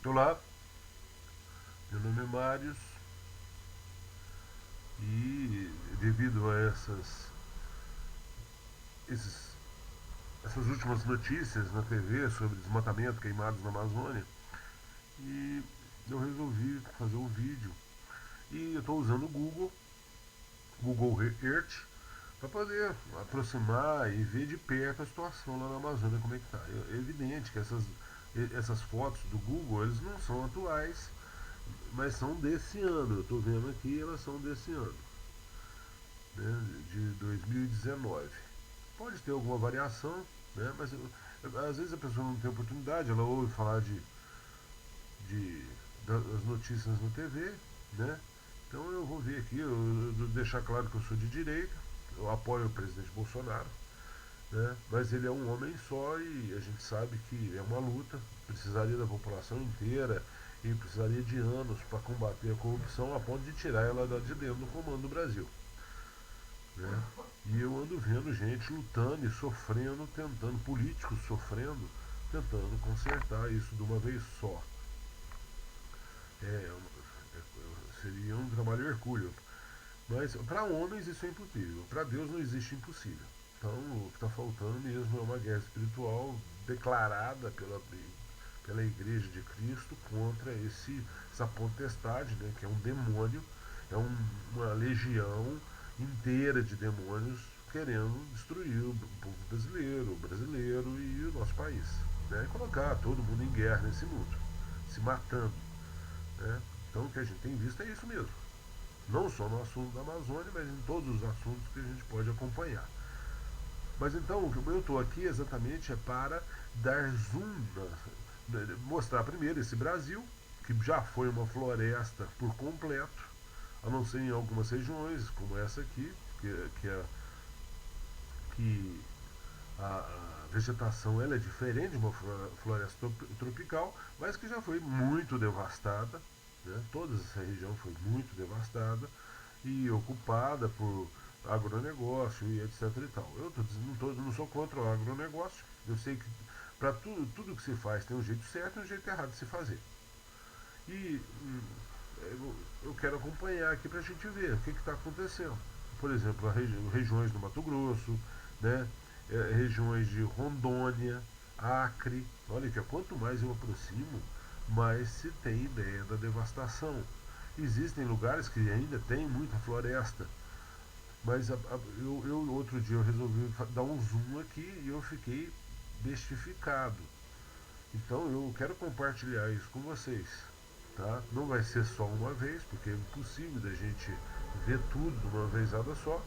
Olá, meu nome é Marius e devido a esses, essas últimas notícias na TV sobre desmatamento, queimados na Amazônia, e eu resolvi fazer um vídeo e eu estou usando o Google Earth, para poder aproximar e ver de perto a situação lá na Amazônia, como é que está. É evidente que essas fotos do Google, eles não são atuais, mas são desse ano. Eu estou vendo aqui, elas são desse ano, né, de 2019. Pode ter alguma variação, né, mas às vezes a pessoa não tem oportunidade, ela ouve falar de, das notícias na TV, né? Então eu vou ver aqui, eu deixar claro que eu sou de direita, eu apoio o presidente Bolsonaro, né? Mas ele é um homem só e a gente sabe que é uma luta, precisaria da população inteira e precisaria de anos para combater a corrupção a ponto de tirar ela de dentro do comando do Brasil, né? E eu ando vendo gente lutando e sofrendo, tentando, políticos sofrendo, tentando consertar isso de uma vez só. É, seria um trabalho hercúleo. Mas para homens isso é impossível, para Deus não existe impossível. Então o que está faltando mesmo é uma guerra espiritual declarada pela Igreja de Cristo contra essa potestade, né, que é um demônio, é uma legião inteira de demônios querendo destruir o povo brasileiro, e o nosso país. Né, e colocar todo mundo em guerra nesse mundo, se matando. Né. Então o que a gente tem visto é isso mesmo. Não só no assunto da Amazônia, mas em todos os assuntos que a gente pode acompanhar. Mas então, o que eu estou aqui exatamente é para dar zoom, mostrar primeiro esse Brasil, que já foi uma floresta por completo, a não ser em algumas regiões, como essa aqui, que, é, que a vegetação ela é diferente de uma floresta tropical, mas que já foi muito devastada. Né? Toda essa região foi muito devastada e ocupada por agronegócio e etc. E tal. Não sou contra o agronegócio, eu sei que para tudo que se faz tem um jeito certo e um jeito errado de se fazer. E eu quero acompanhar aqui para a gente ver o que está acontecendo. Por exemplo, regiões do Mato Grosso, né? Regiões de Rondônia, Acre. Olha que quanto mais eu aproximo, mais se tem ideia da devastação. Existem lugares que ainda tem muita floresta, mas outro dia eu resolvi dar um zoom aqui e eu fiquei bestificado. Então eu quero compartilhar isso com vocês. Tá? Não vai ser só uma vez, porque é impossível da gente ver tudo de uma vezada só,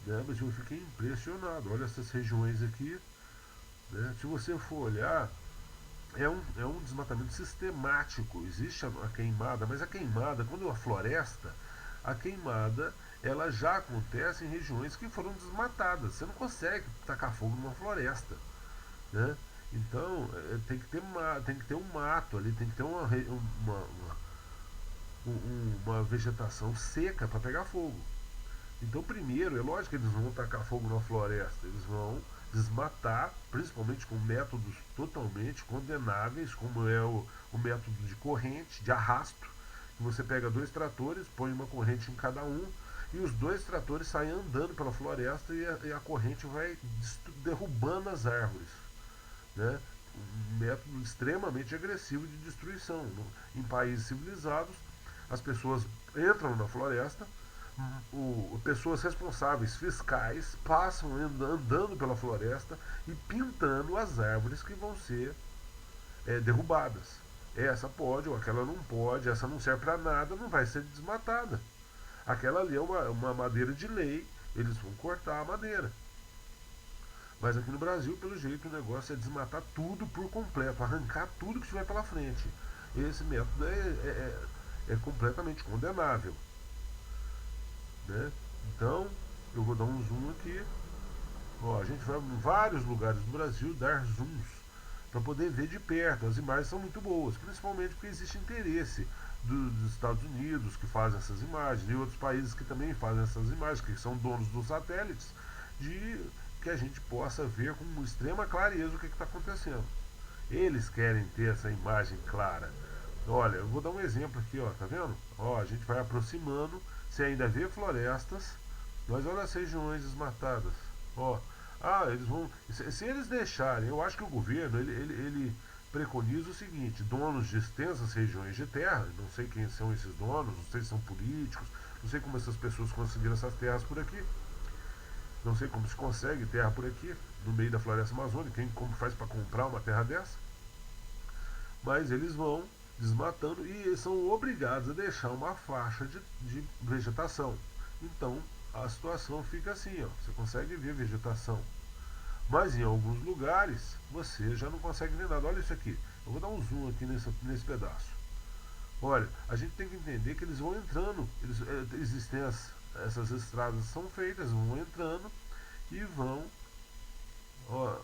né? Mas eu fiquei impressionado. Olha essas regiões aqui, né? Se você for olhar, é um desmatamento sistemático. Existe a queimada, mas a queimada, quando a floresta, a queimada ela já acontece em regiões que foram desmatadas. Você não consegue tacar fogo numa floresta, né? Então tem que ter um mato ali, tem que ter uma vegetação seca para pegar fogo. Então, primeiro, é lógico que eles vão tacar fogo na floresta, eles vão desmatar, principalmente com métodos totalmente condenáveis, como é o método de corrente, de arrasto, que você pega dois tratores, põe uma corrente em cada um, e os dois tratores saem andando pela floresta e a corrente vai derrubando as árvores. Né? Um método extremamente agressivo de destruição. Em países civilizados, as pessoas entram na floresta, pessoas responsáveis, fiscais, passam andando pela floresta e pintando as árvores que vão ser derrubadas. Essa pode, ou aquela não pode, essa não serve para nada, não vai ser desmatada. Aquela ali é uma madeira de lei, eles vão cortar a madeira. Mas aqui no Brasil, pelo jeito, o negócio é desmatar tudo por completo, arrancar tudo que estiver pela frente. Esse método é completamente condenável. Né? Então, eu vou dar um zoom aqui. Ó, a gente vai em vários lugares do Brasil dar zooms para poder ver de perto. As imagens são muito boas, principalmente porque existe interesse dos Estados Unidos que fazem essas imagens e outros países que também fazem essas imagens, que são donos dos satélites, de que a gente possa ver com extrema clareza o que está acontecendo. Eles querem ter essa imagem clara. Olha, eu vou dar um exemplo aqui, ó, tá vendo? Ó, a gente vai aproximando, você ainda vê florestas, mas olha as regiões desmatadas. Ó, eles vão. Se eles deixarem, eu acho que o governo ele preconiza o seguinte: donos de extensas regiões de terra, não sei quem são esses donos, não sei se são políticos, não sei como essas pessoas conseguiram essas terras por aqui, não sei como se consegue terra por aqui, no meio da floresta amazônica, como faz para comprar uma terra dessa, mas eles vão desmatando e são obrigados a deixar uma faixa de vegetação. Então a situação fica assim, ó, você consegue ver vegetação, mas em alguns lugares você já não consegue ver nada. Olha isso aqui, eu vou dar um zoom aqui nesse pedaço. Olha, a gente tem que entender que eles vão entrando, existem essas estradas são feitas, vão entrando e vão, ó,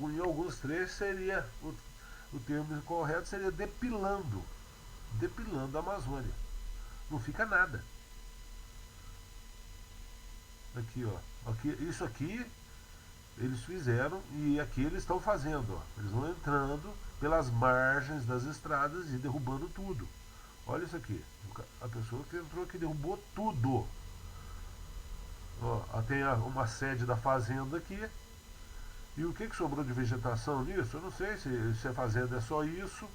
em alguns trechos seria o termo correto seria depilando a Amazônia. Não fica nada. Aqui, ó, isso aqui eles fizeram e aqui eles estão fazendo, ó. Eles vão entrando pelas margens das estradas e derrubando tudo. Olha isso aqui, a pessoa que entrou aqui derrubou tudo. Ó, tem uma sede da fazenda aqui. E o que sobrou de vegetação nisso? Eu não sei se a fazenda é só isso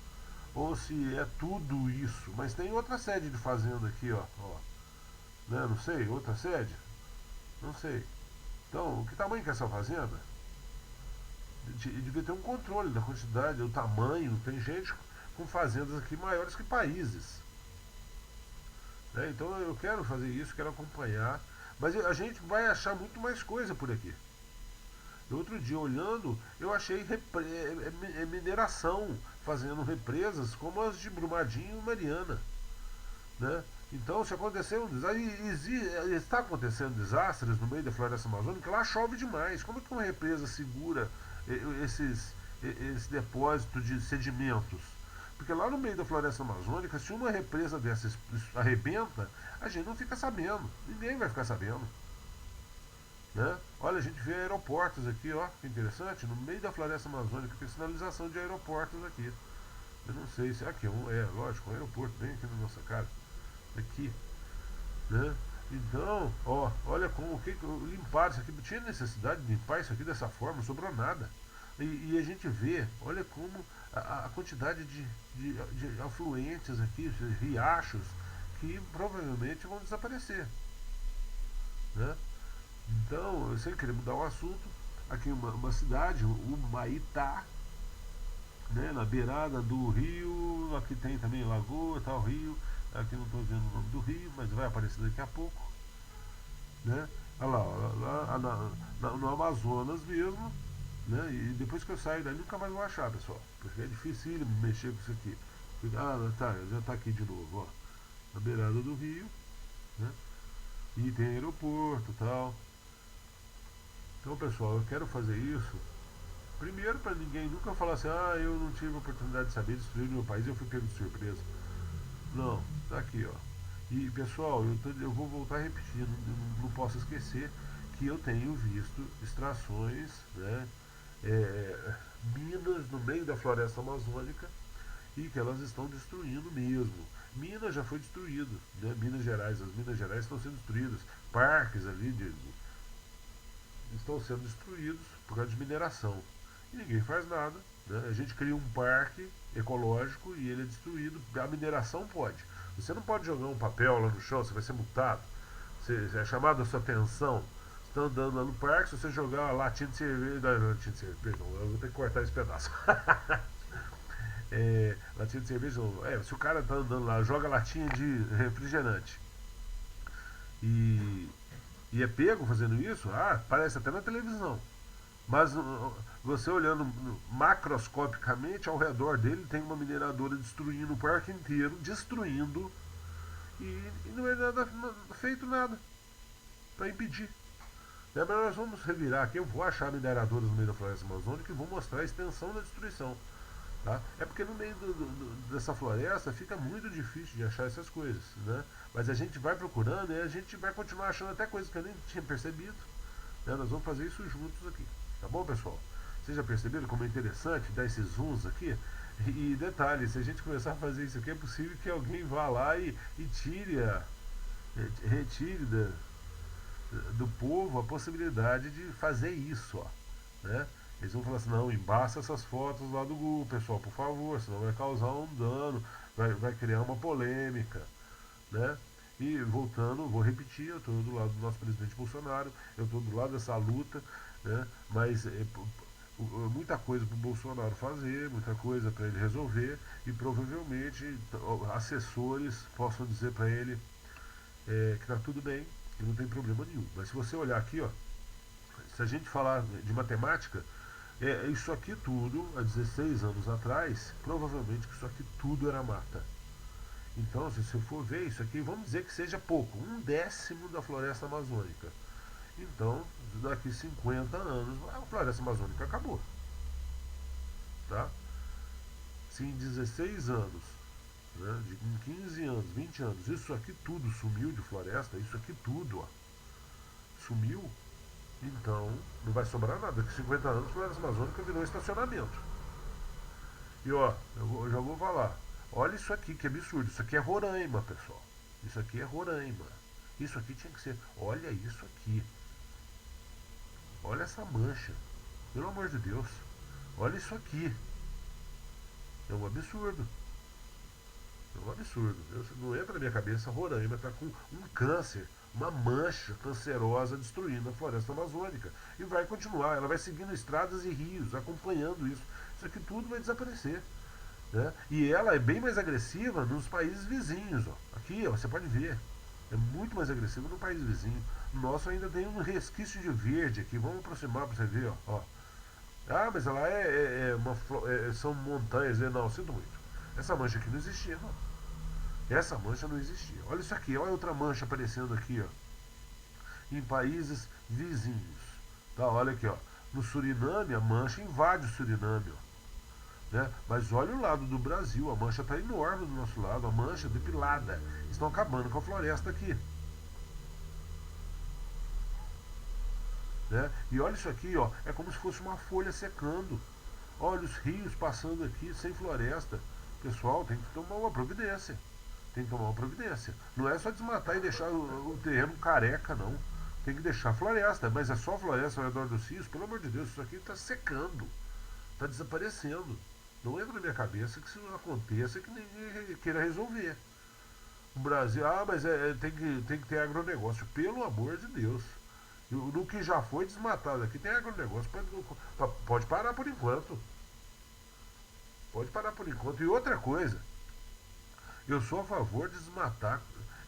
ou se é tudo isso. Mas tem outra sede de fazenda aqui, ó. Né? Não sei, outra sede? Não sei. Então, que tamanho que é essa fazenda? Devia ter um controle da quantidade, do tamanho. Tem gente com fazendas aqui maiores que países. Né? Então eu quero fazer isso, quero acompanhar. Mas a gente vai achar muito mais coisa por aqui. Outro dia olhando, eu achei mineração, fazendo represas como as de Brumadinho e Mariana. Né? Então, se acontecer um desastre, está acontecendo desastres no meio da floresta amazônica, lá chove demais. Como é que uma represa segura esse depósito de sedimentos? Porque lá no meio da floresta amazônica, se uma represa dessas arrebenta, a gente não fica sabendo. Ninguém vai ficar sabendo. Né? Olha, a gente vê aeroportos aqui, ó, que interessante, no meio da floresta amazônica tem sinalização de aeroportos aqui. Eu não sei se aqui lógico, um aeroporto bem aqui na nossa cara. Aqui, né? Então, ó, olha como que limpar isso aqui, tinha necessidade de limpar isso aqui dessa forma, não sobrou nada. E a gente vê, olha como a quantidade de afluentes aqui, riachos, que provavelmente vão desaparecer. Né? Então, eu sei querer mudar o assunto. Aqui uma cidade, Humaitá, né, na beirada do rio. Aqui tem também lagoa, tal, rio. Aqui não estou vendo o nome do rio, mas vai aparecer daqui a pouco. Né? Olha lá, no Amazonas mesmo. Né? E depois que eu saio dali, nunca mais vou achar, pessoal. Porque é difícil mexer com isso aqui. Tá, já está aqui de novo, ó. Na beirada do rio. Né? E tem aeroporto e tal. Então, pessoal, eu quero fazer isso primeiro para ninguém nunca falar assim: eu não tive a oportunidade de saber destruir o meu país, eu fui pego de surpresa. Não, tá aqui, ó. E, pessoal, eu vou voltar repetindo, não posso esquecer que eu tenho visto extrações, né, minas no meio da floresta amazônica e que elas estão destruindo mesmo. Minas já foi destruído, né? Minas Gerais, as Minas Gerais estão sendo destruídas, parques ali estão sendo destruídos por causa de mineração. E ninguém faz nada. Né? A gente cria um parque ecológico e ele é destruído. A mineração pode. Você não pode jogar um papel lá no chão, você vai ser multado. Você é chamado a sua atenção. Você está andando lá no parque, se você jogar uma latinha de cerveja. Não, latinha de cerveja, perdão, eu vou ter que cortar esse pedaço. Latinha de cerveja não. Se o cara está andando lá, joga latinha de refrigerante e, e é pego fazendo isso, parece até na televisão. Mas você olhando macroscopicamente, ao redor dele tem uma mineradora destruindo o parque inteiro, destruindo, e não é nada feito nada para impedir. Mas nós vamos revirar aqui, eu vou achar mineradoras no meio da floresta amazônica e vou mostrar a extensão da destruição. Tá? É porque no meio dessa floresta fica muito difícil de achar essas coisas. Né? Mas a gente vai procurando e a gente vai continuar achando até coisas que eu nem tinha percebido. Né? Nós vamos fazer isso juntos aqui. Tá bom, pessoal? Vocês já perceberam como é interessante dar esses zooms aqui? E detalhe, se a gente começar a fazer isso aqui, é possível que alguém vá lá e retire do povo a possibilidade de fazer isso, ó, né? Eles vão falar assim, não, embaça essas fotos lá do Google, pessoal, por favor, senão vai causar um dano, vai criar uma polêmica, né? E voltando, vou repetir, eu estou do lado do nosso presidente Bolsonaro, eu estou do lado dessa luta, né? Mas muita coisa para o Bolsonaro fazer, muita coisa para ele resolver, e provavelmente assessores possam dizer para ele que está tudo bem, que não tem problema nenhum. Mas se você olhar aqui, ó, se a gente falar de matemática, isso aqui tudo, há 16 anos atrás, provavelmente que isso aqui tudo era mata. Então, se você for ver isso aqui, vamos dizer que seja pouco, 1/10 da floresta amazônica. Então, daqui 50 anos, a floresta amazônica acabou. Tá? Se em 16 anos, né, em 15 anos, 20 anos, isso aqui tudo sumiu de floresta, isso aqui tudo, ó, sumiu, então não vai sobrar nada. Daqui 50 anos, a floresta amazônica virou estacionamento. E ó, eu já vou falar. Olha isso aqui, que absurdo. Isso aqui é Roraima, pessoal. Isso aqui é Roraima. Isso aqui tinha que ser. Olha isso aqui. Olha essa mancha. Pelo amor de Deus. Olha isso aqui. É um absurdo. É um absurdo. Não entra na minha cabeça. Roraima está com um câncer, uma mancha cancerosa destruindo a floresta amazônica. E vai continuar. Ela vai seguindo estradas e rios, acompanhando isso. Isso aqui tudo vai desaparecer. Né? E ela é bem mais agressiva nos países vizinhos. Ó. Aqui, ó, você pode ver. É muito mais agressiva no país vizinho. O nosso ainda tem um resquício de verde aqui. Vamos aproximar para você ver. Ó. Ah, mas ela são montanhas. Não, sinto muito. Essa mancha aqui não existia, não. Essa mancha não existia. Olha isso aqui. Olha outra mancha aparecendo aqui. Ó. Em países vizinhos. Tá, olha aqui. Ó. No Suriname, a mancha invade o Suriname. Ó. Né? Mas olha o lado do Brasil, a mancha está enorme do nosso lado, a mancha depilada. Estão acabando com a floresta aqui. Né? E olha isso aqui, ó, é como se fosse uma folha secando. Olha os rios passando aqui sem floresta. Pessoal, tem que tomar uma providência. Tem que tomar uma providência. Não é só desmatar e deixar o terreno careca, não. Tem que deixar floresta, mas é só floresta ao redor dos rios. Pelo amor de Deus, isso aqui está secando. Está desaparecendo. Não entra na minha cabeça que isso não aconteça, que ninguém queira resolver. O Brasil, mas tem que ter agronegócio. Pelo amor de Deus. No que já foi desmatado aqui, tem agronegócio. Pode parar por enquanto. Pode parar por enquanto. E outra coisa, eu sou a favor de desmatar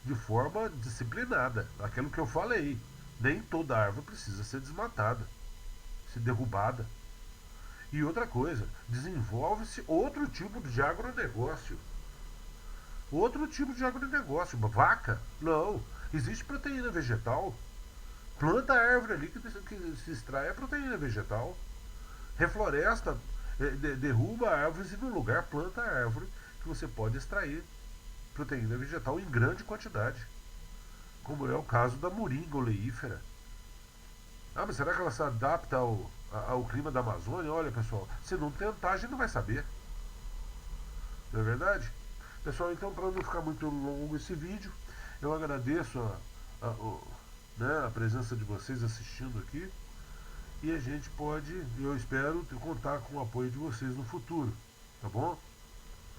de forma disciplinada. Aquilo que eu falei. Nem toda árvore precisa ser desmatada, ser derrubada. E outra coisa, desenvolve-se outro tipo de agronegócio. Outro tipo de agronegócio. Vaca? Não. Existe proteína vegetal. Planta a árvore ali que se extrai a proteína vegetal. Refloresta, derruba árvores e no lugar planta a árvore que você pode extrair proteína vegetal em grande quantidade. Como é o caso da moringa oleífera. Ah, mas será que ela se adapta ao clima da Amazônia? Olha, pessoal, se não tentar, a gente não vai saber. Não é verdade? Pessoal, então, para não ficar muito longo esse vídeo, eu agradeço a presença de vocês assistindo aqui. E a gente pode, eu espero, contar com o apoio de vocês no futuro. Tá bom?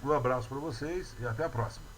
Um abraço para vocês e até a próxima.